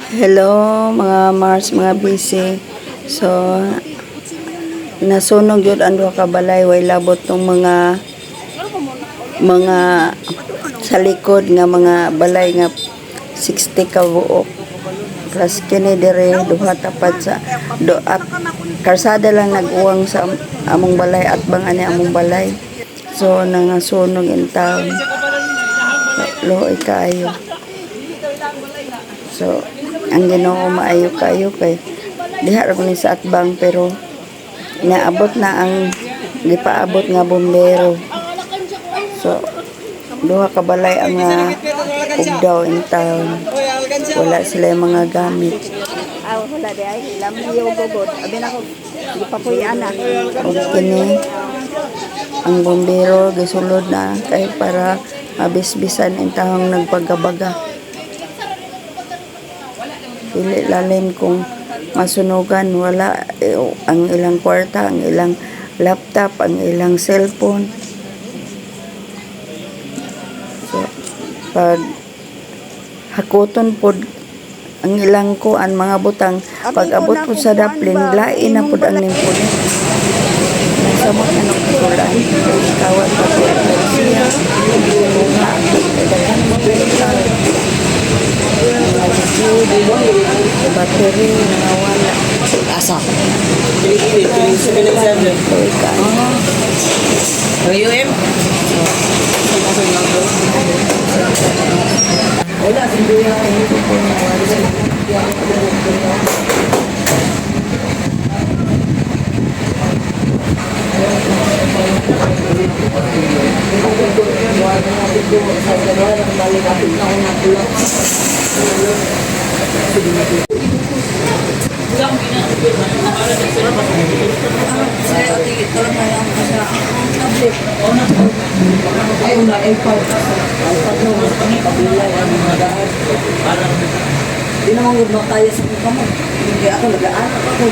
Hello mga Mars, mga busy. So nasunog yun ang duha ka balay, way labot tong mga sa likod nga mga balay nga 60 ka buok. Plus kini dire duha tapat sa at karsada lang nag-uwang sa among balay at bang ani among balay. So nangasunog in town. Loy kayo. So ang Ginoo maayo kayo kay diha ra ni sa atbang, pero naabot na ang gipaabot nga bombero. So duha ka balay ang ugdaw in town. Wala sila yung mga gamit. Wala di ay lamyo gogod. Abi na ko gipapuy ana. Okay ni ang bombero gisulod na kay para mabisbisan in tahong nagpagabaga. Dili lalim kung masunugan, wala ang ilang kwarta, ang ilang laptop, ang ilang cellphone. So pag hakuton pod ang ilang kuan mga butang, pag abot po sa daplin lain na pod ang limpod. Nasamot na ng kutulan kawat pa po siya bunga dagan mo battery nawala Asa? UM? wala sinduya hindi po Di naman gud tayo sa kamot. Hindi ako lagaan ako.